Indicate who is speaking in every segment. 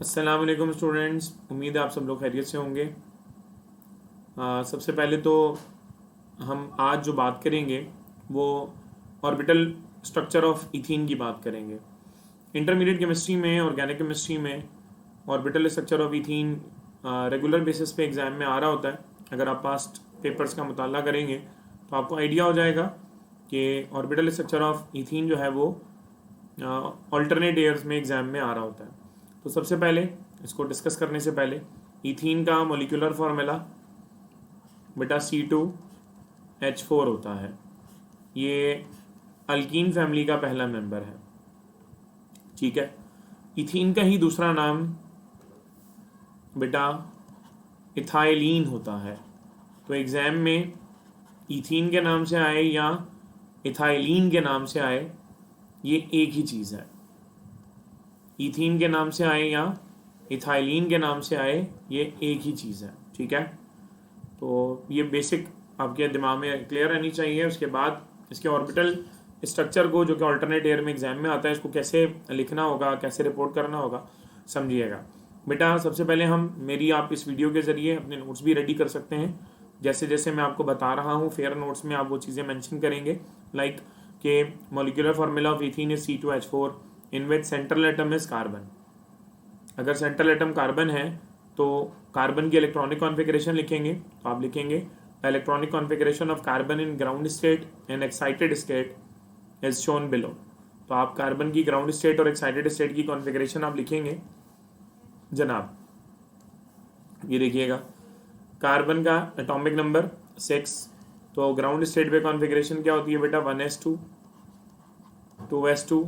Speaker 1: अस्सलाम वालेकुम स्टूडेंट्स, उम्मीद है आप सब लोग खैरियत से होंगे। सबसे पहले तो हम आज जो बात करेंगे वो ऑर्बिटल स्ट्रक्चर ऑफ इथीन की बात करेंगे। इंटरमीडिएट केमिस्ट्री में, ऑर्गेनिक केमिस्ट्री में orbital structure of ethene regular basis पे एग्ज़ाम में आ रहा होता है। अगर आप पास्ट पेपर्स का मुताला करेंगे तो आपको आइडिया हो जाएगा कि ऑर्बिटल स्ट्रक्चर ऑफ इथीन जो है वो ऑल्टरनेट ईयर्स में एग्ज़ाम में आ रहा होता है। तो सबसे पहले इसको डिस्कस करने से पहले इथीन का मॉलिक्यूलर फार्मूला बेटा C2H4 होता है। ये अल्कीन फैमिली का पहला मेंबर है, ठीक है। इथीन का ही दूसरा नाम बेटा इथाइलीन होता है। तो एग्ज़ाम में इथीन के नाम से आए या इथाइलीन के नाम से आए, ये एक ही चीज़ है। इथीन के नाम से आए या इथाइलीन के नाम से आए, ये एक ही चीज़ है, ठीक है। तो ये बेसिक आपके दिमाग में क्लियर रहनी चाहिए। उसके बाद इसके ऑर्बिटल स्ट्रक्चर को, जो कि अल्टरनेट ईयर में एग्जाम में आता है, इसको कैसे लिखना होगा, कैसे रिपोर्ट करना होगा, समझिएगा बेटा। सबसे पहले आप इस वीडियो के ज़रिए अपने नोट्स भी रेडी कर सकते हैं। जैसे जैसे मैं आपको बता रहा हूँ, फेयर नोट्स में आप वो चीज़ें मेंशन करेंगे, लाइक के molecular formula of ethene is C2H4 in which central atom is carbon. अगर सेंट्रल एटम कार्बन है तो कार्बन की इलेक्ट्रॉनिक कॉन्फ़िगरेशन लिखेंगे, तो आप लिखेंगे electronic configuration of carbon in ground state and excited state is shown below. तो आप कार्बन की ग्राउंड स्टेट और एक्साइटेड स्टेट की कॉन्फ़िगरेशन आप लिखेंगे जनाब। ये देखिएगा, कार्बन का एटॉमिक नंबर 6, तो ग्राउंड स्टेट पे कॉन्फ़िगरेशन क्या होती है बेटा, 1s2 2s2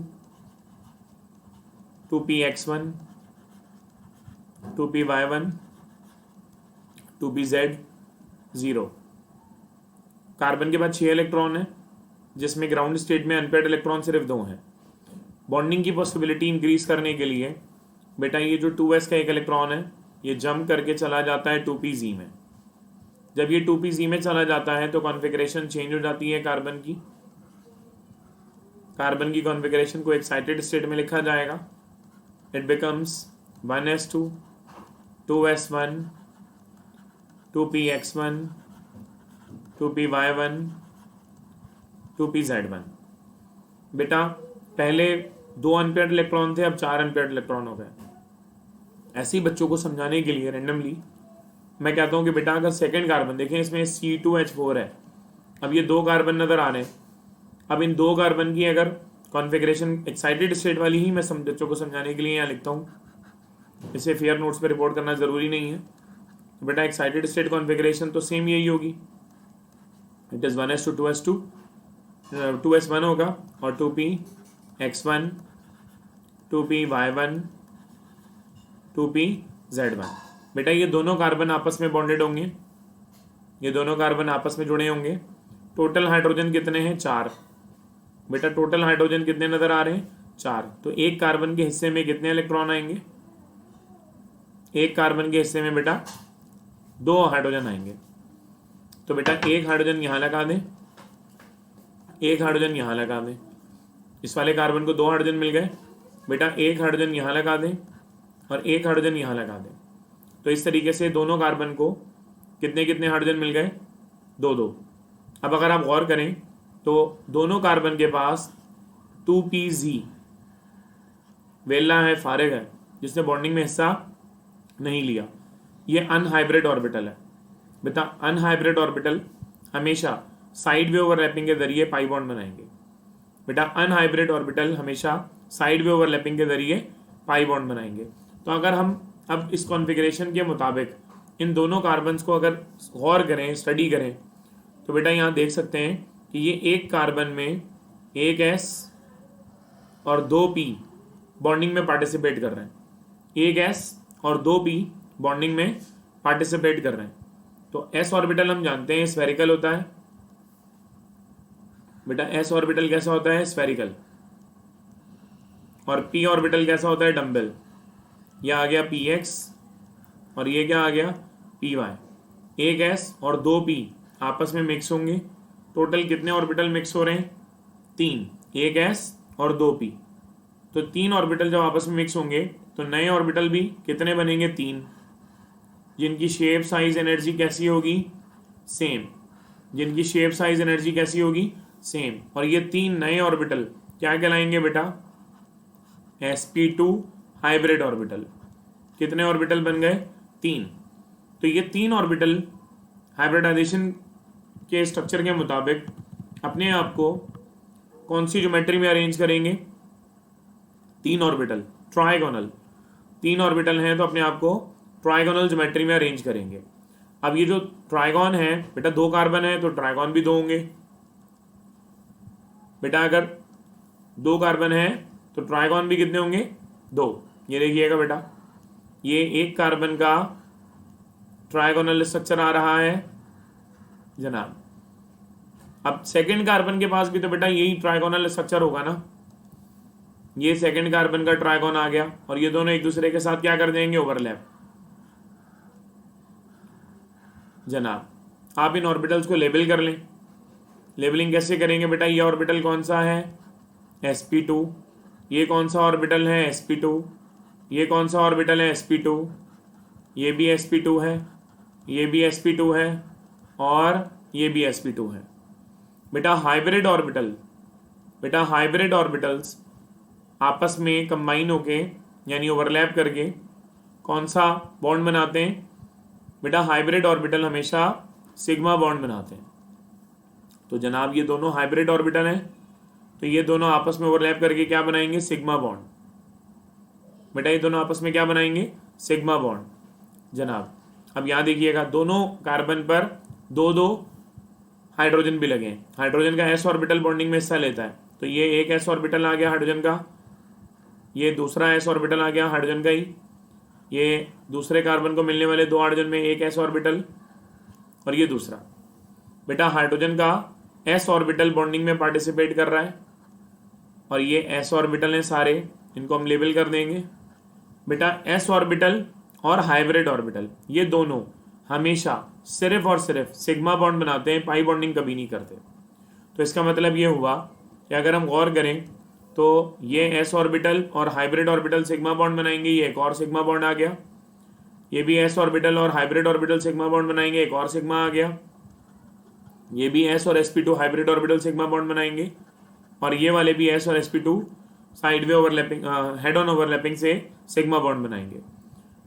Speaker 1: 2px1 2py1 2pz0। Carbon के बाद 6 इलेक्ट्रॉन है, जिसमें ग्राउंड स्टेट में अनपेयर्ड इलेक्ट्रॉन सिर्फ 2 हैं। बॉन्डिंग की पॉसिबिलिटी इंक्रीज करने के लिए बेटा ये जो 2s का एक इलेक्ट्रॉन है, ये जंप करके चला जाता है 2pz में। जब ये 2pz में चला जाता है तो कॉन्फ़िगरेशन चेंज हो जाती है कार्बन की। कार्बन की कॉन्फ़िगरेशन को एक्साइटेड स्टेट में लिखा जाएगा। It becomes 1s2 2s1 2px1 2py1 2pz1। बेटा पहले 2 अनपेयर्ड इलेक्ट्रॉन थे, अब 4 अनपेयर्ड इलेक्ट्रॉन हो गए। ऐसे ही बच्चों को समझाने के लिए रैंडमली मैं कहता हूँ कि बेटा अगर सेकंड कार्बन देखें, इसमें C2H4 है, अब ये 2 कार्बन नज़र आ रहे हैं। अब इन 2 कार्बन की अगर कॉन्फ़िगरेशन एक्साइटेड स्टेट वाली ही मैं बच्चों को समझाने के लिए यहाँ लिखता हूँ, इसे फेयर नोट्स पे रिपोर्ट करना ज़रूरी नहीं है। तो बेटा एक्साइटेड स्टेट कॉन्फ़िगरेशन तो सेम यही होगी, it is 1s2 2s2 2s1 होगा और 2px1 2py1 2pz1। बेटा ये दोनों कार्बन आपस में बॉन्डेड होंगे, ये दोनों कार्बन आपस में जुड़े होंगे। टोटल हाइड्रोजन कितने हैं, 4। बेटा टोटल हाइड्रोजन कितने नज़र आ रहे हैं, 4। तो एक कार्बन के हिस्से में कितने इलेक्ट्रॉन आएंगे, एक कार्बन के हिस्से में बेटा 2 हाइड्रोजन आएंगे। तो बेटा एक हाइड्रोजन यहाँ लगा दें, एक हाइड्रोजन यहाँ लगा दें। इस वाले कार्बन को 2 हाइड्रोजन मिल गए, बेटा एक हाइड्रोजन यहाँ लगा दें और एक हाइड्रोजन यहाँ लगा दें। तो इस तरीके से दोनों कार्बन को कितने कितने हाइड्रोजन मिल गए, 2-2। अब अगर आप गौर करें तो दोनों कार्बन के पास 2pz वेला है, फारिग है, जिसने बॉन्डिंग में हिस्सा नहीं लिया। ये अनहाइब्रिड ऑर्बिटल है बेटा। अनहाइब्रिड ऑर्बिटल हमेशा साइड वे ओवरलैपिंग के जरिए पाई बॉन्ड बनाएंगे। बेटा अनहाइब्रिड ऑर्बिटल हमेशा साइड वे ओवरलैपिंग के जरिए पाई बॉन्ड बनाएंगे। तो अगर हम अब इस कॉन्फ़िगरेशन के मुताबिक इन दोनों कार्बन्स को अगर गौर करें, स्टडी करें, तो बेटा यहाँ देख सकते हैं कि ये एक कार्बन में 1s और 2p बॉन्डिंग में पार्टिसिपेट कर रहे हैं। 1s और 2p बॉन्डिंग में पार्टिसिपेट कर रहे हैं। तो s ऑर्बिटल हम जानते हैं स्फेरिकल होता है बेटा। s ऑर्बिटल कैसा होता है, स्फेरिकल। और p ऑर्बिटल कैसा होता है, डम्बल। यह आ गया px और ये क्या आ गया, py। 1s और 2p आपस में मिक्स होंगे। टोटल कितने ऑर्बिटल मिक्स हो रहे हैं, 3, 1s और 2p। तो 3 ऑर्बिटल जब आपस में मिक्स होंगे तो नए ऑर्बिटल भी कितने बनेंगे? 3, जिनकी शेप साइज एनर्जी कैसी होगी? सेम। जिनकी शेप साइज एनर्जी कैसी होगी? सेम। और ये 3 नए ऑर्बिटल क्या कहलाएंगे बेटा? sp2 hybrid orbital. कितने ऑर्बिटल बन गए? 3। तो ये 3 ऑर्बिटल हाइब्रिडाइजेशन के स्ट्रक्चर के मुताबिक अपने आप को कौन सी ज्योमेट्री में अरेंज करेंगे? 3 ऑर्बिटल ट्राइगोनल। 3 ऑर्बिटल हैं तो अपने आप को ट्राइगोनल ज्योमेट्री में अरेंज करेंगे। अब ये जो ट्राइगोन है बेटा, 2 कार्बन है तो ट्राइगोन भी 2 होंगे बेटा। अगर 2 कार्बन है तो ट्राइगोन भी कितने होंगे? 2। ये देखिएगा बेटा, ये 1 कार्बन का ट्राइगोनल स्ट्रक्चर आ रहा है जनाब। अब सेकंड कार्बन के पास भी तो बेटा यही ट्राइगोनल स्ट्रक्चर होगा ना। ये सेकंड कार्बन का ट्राइगोन आ गया और ये दोनों एक दूसरे के साथ क्या कर देंगे? ओवरलैप जनाब। आप इन ऑर्बिटल्स को लेबल कर लें। लेबलिंग कैसे करेंगे बेटा? ये ऑर्बिटल कौन सा है? sp2। ये कौन सा ऑर्बिटल है? sp2। ये कौन सा ऑर्बिटल है? sp2। ये भी sp2 है, ये भी sp2 है और ये भी sp2 है बेटा। हाइब्रिड ऑर्बिटल बेटा, हाइब्रिड ऑर्बिटल्स आपस में कंबाइन होके यानी ओवरलैप करके कौन सा बॉन्ड बनाते हैं बेटा? हाइब्रिड ऑर्बिटल हमेशा सिग्मा बॉन्ड बनाते हैं। तो जनाब ये दोनों हाइब्रिड ऑर्बिटल हैं तो ये दोनों आपस में ओवरलैप करके क्या बनाएंगे? सिग्मा बॉन्ड बेटा। ये दोनों आपस में क्या बनाएंगे? सिग्मा बॉन्ड जनाब। अब यहाँ देखिएगा, दोनों कार्बन पर 2-2 हाइड्रोजन भी लगे हैं। हाइड्रोजन का s ऑर्बिटल बॉन्डिंग में हिस्सा लेता है तो ये एक s ऑर्बिटल आ गया हाइड्रोजन का, ये दूसरा s ऑर्बिटल आ गया हाइड्रोजन का ही, ये दूसरे कार्बन को मिलने वाले 2 हाइड्रोजन में एक s ऑर्बिटल और ये दूसरा बेटा हाइड्रोजन का s ऑर्बिटल बॉन्डिंग में पार्टिसिपेट कर रहा है और ये s ऑर्बिटल हैं सारे, इनको हम लेबल कर देंगे बेटा। s ऑर्बिटल और हाइब्रिड ऑर्बिटल ये दोनों हमेशा सिर्फ और सिर्फ सिग्मा बॉन्ड बनाते हैं, पाई बॉन्डिंग कभी नहीं करते। तो इसका मतलब ये हुआ कि अगर हम गौर करें तो ये s ऑर्बिटल और हाइब्रिड ऑर्बिटल सिग्मा बॉन्ड बनाएंगे, ये एक और सिग्मा बॉन्ड आ गया। ये भी s ऑर्बिटल और हाइब्रिड ऑर्बिटल सिग्मा बॉन्ड बनाएंगे, एक और सिग्मा आ गया। ये भी s और sp2 hybrid orbital sigma bond बनाएंगे और ये वाले भी s और sp2 side way overlapping head on overlapping से सिग्मा बॉन्ड बनाएंगे।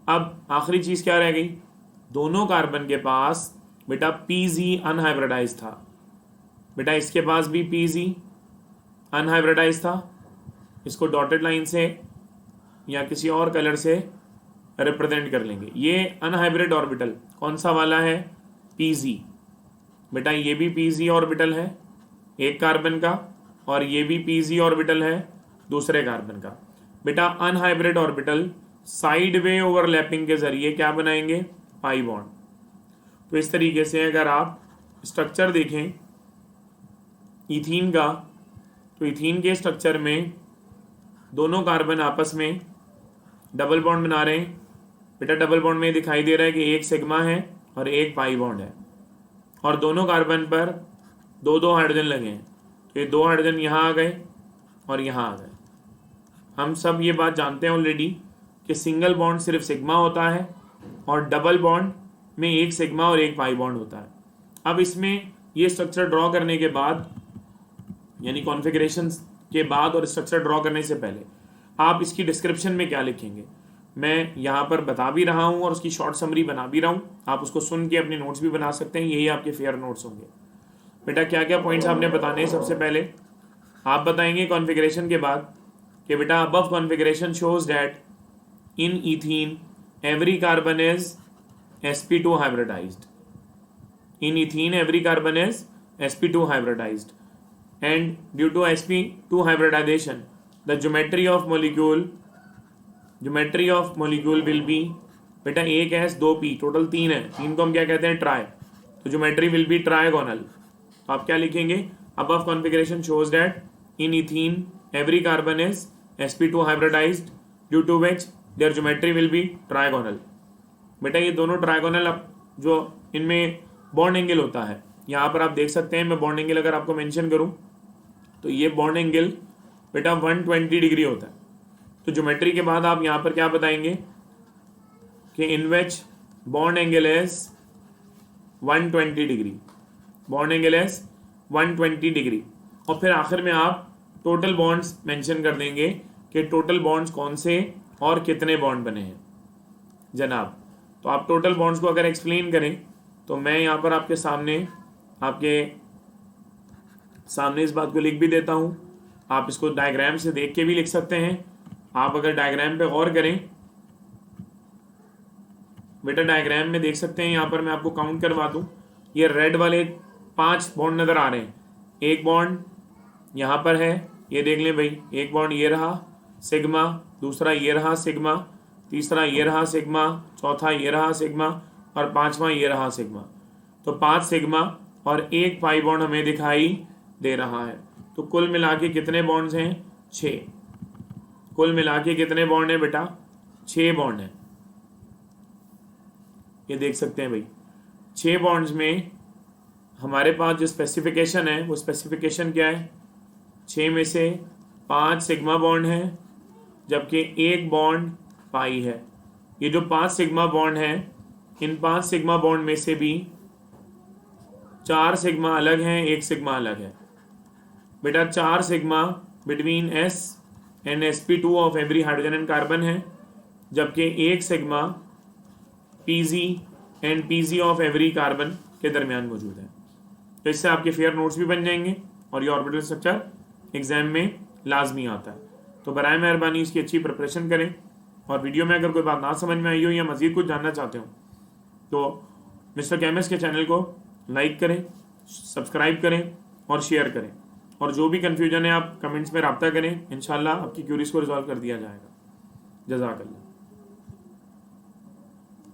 Speaker 1: अब आखिरी चीज क्या रह गई? दोनों कार्बन के पास बेटा pz अनहाइब्रिडाइज था बेटा। इसके पास भी pz अनहाइब्रिडाइज था। इसको डॉटेड लाइन से या किसी और कलर से रिप्रेजेंट कर लेंगे। ये अनहाइब्रिड ऑर्बिटल कौन सा वाला है? pz बेटा। ये भी pz ऑर्बिटल है एक कार्बन का और ये भी pz ऑर्बिटल है दूसरे कार्बन का बेटा। Unhybrid orbital side way overlapping के जरिए क्या बनाएंगे? Pi bond. तो इस तरीके से अगर आप स्ट्रक्चर देखें इथीन का, तो इथीन के स्ट्रक्चर में दोनों कार्बन आपस में डबल बॉन्ड बना रहे हैं बेटा। डबल बॉन्ड में दिखाई दे रहा है कि एक सिग्मा है और एक पाई बॉन्ड है और दोनों कार्बन पर 2-2 हाइड्रोजन लगे हैं। तो ये 2 हाइड्रोजन यहाँ आ गए और यहाँ आ गए। हम सब ये बात जानते हैं ऑलरेडी कि सिंगल बॉन्ड सिर्फ सिग्मा होता है और डबल बॉन्ड में एक सिग्मा और एक पाई बॉन्ड होता है। अब इसमें ये स्ट्रक्चर ड्रॉ करने के बाद यानी कॉन्फ़िगरेशन के बाद और स्ट्रक्चर ड्रॉ करने से पहले आप इसकी डिस्क्रिप्शन में क्या लिखेंगे मैं यहाँ पर बता भी रहा हूँ और उसकी शॉर्ट समरी बना भी रहा हूँ। आप उसको सुन के अपने नोट्स भी बना सकते हैं, यही आपके फेयर नोट्स होंगे बेटा। क्या क्या पॉइंट्स आपने बताने हैं? सबसे पहले आप बताएंगे कॉन्फ़िगरेशन के बाद कि बेटा above configuration shows that in ethene every carbon is sp2 hybridized. In ethene every carbon is sp2 hybridized and due to sp2 hybridization the geometry of molecule will be बेटा एक s 2 p टोटल 3 है, 3 को हम क्या कहते हैं? Try. तो geometry will be trigonal. तो आप क्या लिखेंगे? above configuration shows that in ethene every carbon is sp2 hybridized due to which their geometry will be trigonal. बेटा ये दोनों ट्राइगोनल अब जो इनमें बॉन्ड एंगल होता है यहाँ पर आप देख सकते हैं। मैं बॉन्ड एंगल अगर आपको मेंशन करूँ तो ये बॉन्ड एंगल बेटा 120 डिग्री होता है तो ज्योमेट्री के बाद आप यहाँ पर क्या बताएंगे कि in which bond angle is 120 degree, bond angle is 120 degree. और फिर आखिर में आप टोटल बॉन्ड्स मेंशन कर देंगे कि टोटल बॉन्ड्स कौन से और कितने बॉन्ड बने हैं जनाब। तो आप टोटल बॉन्ड्स को अगर एक्सप्लेन करें तो मैं यहाँ पर आपके सामने इस बात को लिख भी देता हूँ। आप इसको डायग्राम से देख के भी लिख सकते हैं। आप अगर डायग्राम पे गौर करें बेटा, डायग्राम में देख सकते हैं, यहाँ पर मैं आपको काउंट करवा दूँ। ये रेड वाले 5 बॉन्ड नज़र आ रहे हैं। एक बॉन्ड यहाँ पर है, ये देख लें भाई, एक बॉन्ड ये रहा सिग्मा, दूसरा ये रहा सिग्मा, तीसरा ये रहा सिग्मा, चौथा ये रहा सिग्मा और पांचवा ये रहा सिग्मा। तो 5 सिग्मा और एक पाई बॉन्ड हमें दिखाई दे रहा है। तो कुल मिला के कितने बॉन्ड्स हैं? 6। कुल मिला के कितने बॉन्ड हैं बेटा? 6 बॉन्ड हैं। ये देख सकते हैं भाई, 6 बॉन्ड्स में हमारे पास जो स्पेसिफिकेशन है वो स्पेसिफिकेशन क्या है? 6 में से 5 सिग्मा बॉन्ड है जबकि एक बॉन्ड पाई है। ये जो 5 सिग्मा बॉन्ड है, इन 5 सिग्मा बॉन्ड में से भी 4 सिग्मा अलग हैं, 1 सिग्मा अलग है। बेटा 4 sigma between S and sp2 of every hydrogen and carbon है, जबकि 1 sigma Pg and Pg of every carbon के दरमियान मौजूद है। तो इससे आपके फेयर नोट्स भी बन जाएंगे और ये ऑर्बिटल स्ट्रक्चर एग्जाम में लाजमी आता है। तो बराए मेहरबानी इसकी अच्छी प्रिपरेशन करें। और वीडियो में अगर कोई बात ना समझ में आई हो या मज़ीद कुछ जानना चाहते हो तो मिस्टर केमिस्ट के चैनल को लाइक करें, सब्सक्राइब करें और शेयर करें। और जो भी कन्फ्यूजन है आप कमेंट्स में रब्ता करें, इंशाल्लाह आपकी क्यूरीज को रिजॉल्व कर दिया जाएगा। जज़ाकल्लाह।